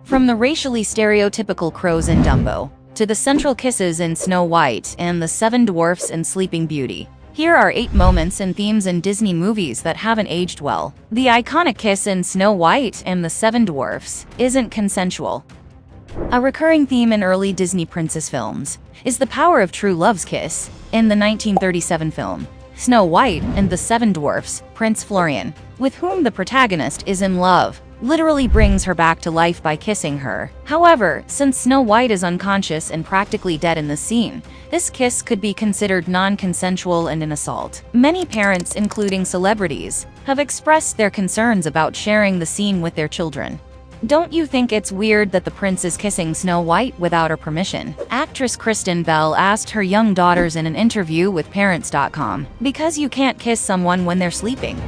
From the racially stereotypical crows in Dumbo, to the central kisses in Snow White and the Seven Dwarfs in Sleeping Beauty, here are 8 moments and themes in Disney movies that haven't aged well. The iconic kiss in Snow White and the Seven Dwarfs isn't consensual. A recurring theme in early Disney princess films is the power of true love's kiss. In the 1937 film, Snow White and the Seven Dwarfs, Prince Florian, with whom the protagonist is in love, literally brings her back to life by kissing her. However, since Snow White is unconscious and practically dead in the scene, this kiss could be considered non-consensual and an assault. Many parents, including celebrities, have expressed their concerns about sharing the scene with their children. Don't you think it's weird that the prince is kissing Snow White without her permission? Actress Kristen Bell asked her young daughters in an interview with Parents.com, "Because you can't kiss someone when they're sleeping."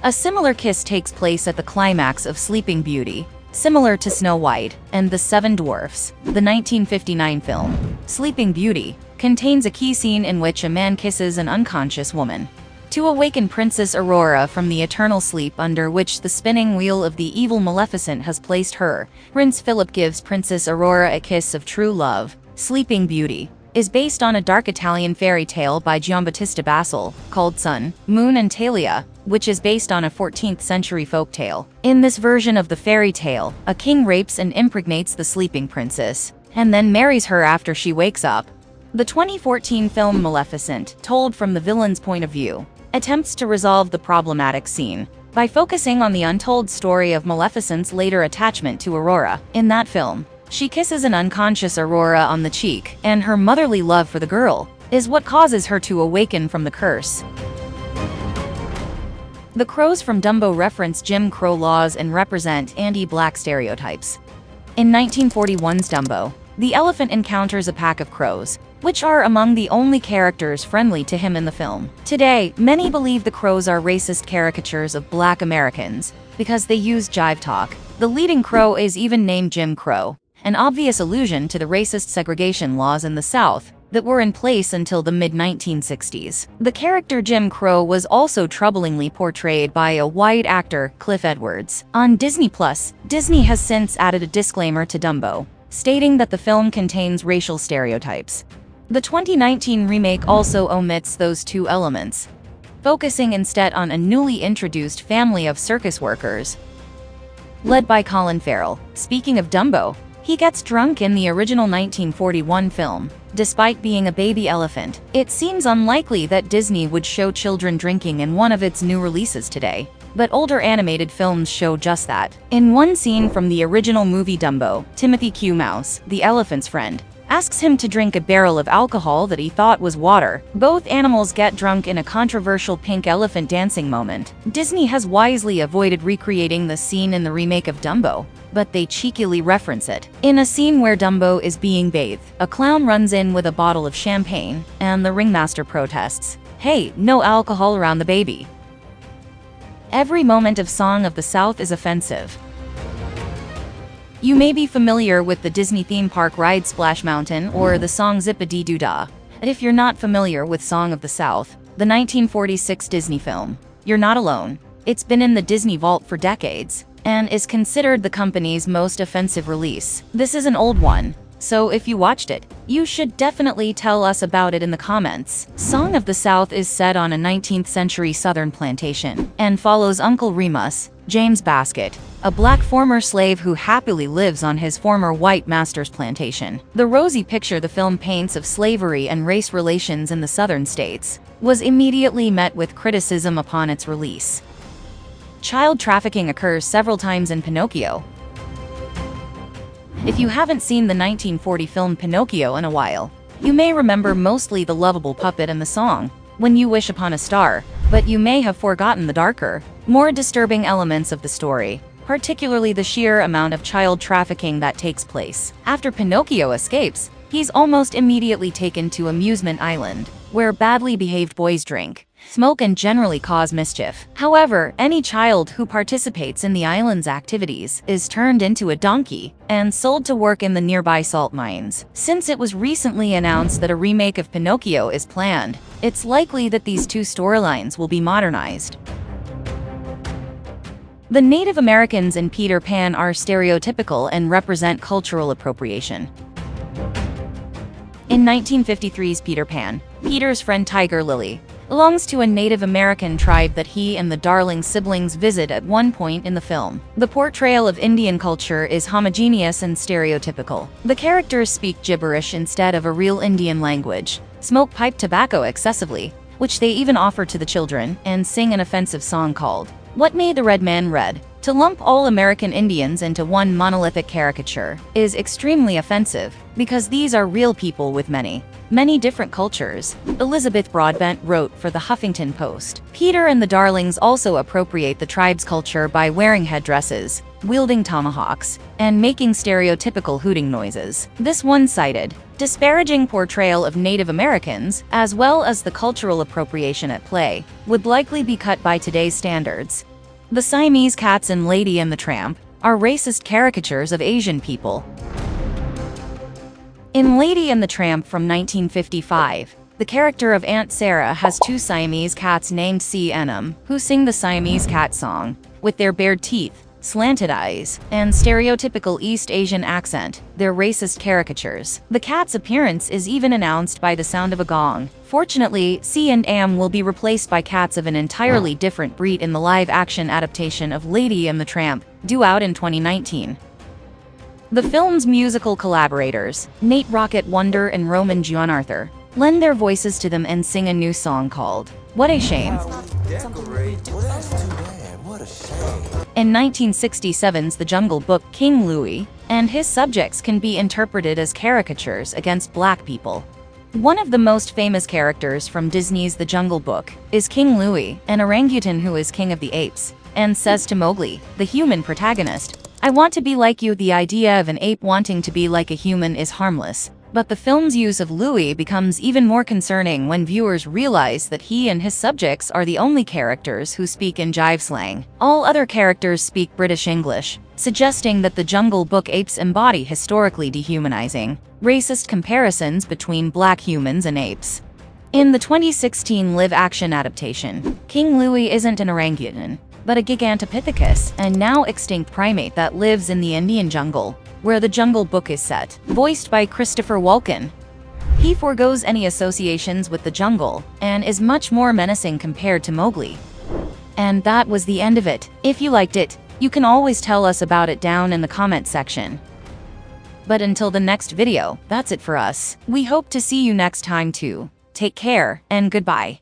A similar kiss takes place at the climax of Sleeping Beauty, similar to Snow White and the Seven Dwarfs. The 1959 film, Sleeping Beauty, contains a key scene in which a man kisses an unconscious woman to awaken Princess Aurora from the eternal sleep under which the spinning wheel of the evil Maleficent has placed her. Prince Philip gives Princess Aurora a kiss of true love. Sleeping Beauty is based on a dark Italian fairy tale by Giambattista Basile called Sun, Moon and Talia, which is based on a 14th century folk tale. In this version of the fairy tale, a king rapes and impregnates the sleeping princess, and then marries her after she wakes up. The 2014 film Maleficent, told from the villain's point of view, attempts to resolve the problematic scene by focusing on the untold story of Maleficent's later attachment to Aurora. In that film, she kisses an unconscious Aurora on the cheek, and her motherly love for the girl is what causes her to awaken from the curse. The crows from Dumbo reference Jim Crow laws and represent anti-black stereotypes. In 1941's Dumbo, the elephant encounters a pack of crows, which are among the only characters friendly to him in the film. Today, many believe the crows are racist caricatures of Black Americans because they use jive talk. The leading crow is even named Jim Crow, an obvious allusion to the racist segregation laws in the South that were in place until the mid-1960s. The character Jim Crow was also troublingly portrayed by a white actor, Cliff Edwards. On Disney+, Disney has since added a disclaimer to Dumbo, stating that the film contains racial stereotypes. The 2019 remake also omits those 2 elements, focusing instead on a newly introduced family of circus workers, led by Colin Farrell. Speaking of Dumbo, he gets drunk in the original 1941 film, despite being a baby elephant. It seems unlikely that Disney would show children drinking in one of its new releases today, but older animated films show just that. In one scene from the original movie Dumbo, Timothy Q. Mouse, the elephant's friend, asks him to drink a barrel of alcohol that he thought was water. Both animals get drunk in a controversial pink elephant dancing moment. Disney has wisely avoided recreating the scene in the remake of Dumbo, but they cheekily reference it. In a scene where Dumbo is being bathed, a clown runs in with a bottle of champagne, and the ringmaster protests, "Hey, no alcohol around the baby." Every moment of Song of the South is offensive. You may be familiar with the Disney theme park ride Splash Mountain or the song Zip-a-Dee-Doo-Dah. If you're not familiar with Song of the South, the 1946 Disney film, you're not alone. It's been in the Disney vault for decades, and is considered the company's most offensive release. This is an old one, so if you watched it, you should definitely tell us about it in the comments. Song of the South is set on a 19th century southern plantation, and follows Uncle Remus, James Baskett, a black former slave who happily lives on his former white master's plantation. The rosy picture the film paints of slavery and race relations in the southern states was immediately met with criticism upon its release. Child trafficking occurs several times in Pinocchio. If you haven't seen the 1940 film Pinocchio in a while, you may remember mostly the lovable puppet and the song, "When You Wish Upon a Star," but you may have forgotten the darker, more disturbing elements of the story, particularly the sheer amount of child trafficking that takes place. After Pinocchio escapes, he's almost immediately taken to Amusement Island, where badly behaved boys drink, smoke and generally cause mischief. However, any child who participates in the island's activities is turned into a donkey and sold to work in the nearby salt mines. Since it was recently announced that a remake of Pinocchio is planned, it's likely that these 2 storylines will be modernized. The Native Americans in Peter Pan are stereotypical and represent cultural appropriation. In 1953's Peter Pan, Peter's friend Tiger Lily belongs to a Native American tribe that he and the Darling siblings visit at one point in the film. The portrayal of Indian culture is homogeneous and stereotypical. The characters speak gibberish instead of a real Indian language, smoke pipe tobacco excessively, which they even offer to the children, and sing an offensive song called "What Made the Red Man Red?" To lump all American Indians into one monolithic caricature is extremely offensive, because these are real people with many different cultures. Elizabeth Broadbent wrote for the Huffington Post. Peter and the Darlings also appropriate the tribe's culture by wearing headdresses, wielding tomahawks, and making stereotypical hooting noises. This one-sided, disparaging portrayal of Native Americans, as well as the cultural appropriation at play, would likely be cut by today's standards. The Siamese cats in Lady and the Tramp are racist caricatures of Asian people. In Lady and the Tramp from 1955, the character of Aunt Sarah has two Siamese cats named C and M, who sing the Siamese cat song, with their bared teeth, slanted eyes, and stereotypical East Asian accent. They're racist caricatures. The cat's appearance is even announced by the sound of a gong. Fortunately, C and M will be replaced by cats of an entirely different breed in the live-action adaptation of Lady and the Tramp, due out in 2019. The film's musical collaborators, Nate Rocket Wonder and Roman John Arthur, lend their voices to them and sing a new song called "What a Shame." In 1967's The Jungle Book, King Louie and his subjects can be interpreted as caricatures against black people. One of the most famous characters from Disney's The Jungle Book is King Louie, an orangutan who is king of the apes, and says to Mowgli, the human protagonist, "I want to be like you." The idea of an ape wanting to be like a human is harmless, but the film's use of Louie becomes even more concerning when viewers realize that he and his subjects are the only characters who speak in jive slang. All other characters speak British English, suggesting that the Jungle Book apes embody historically dehumanizing, racist comparisons between black humans and apes. In the 2016 live-action adaptation, King Louie isn't an orangutan, but a Gigantopithecus, a now extinct primate that lives in the Indian jungle, where the Jungle Book is set. Voiced by Christopher Walken, he forgoes any associations with the jungle, and is much more menacing compared to Mowgli. And that was the end of it. If you liked it, you can always tell us about it down in the comment section. But until the next video, that's it for us. We hope to see you next time too. Take care, and goodbye.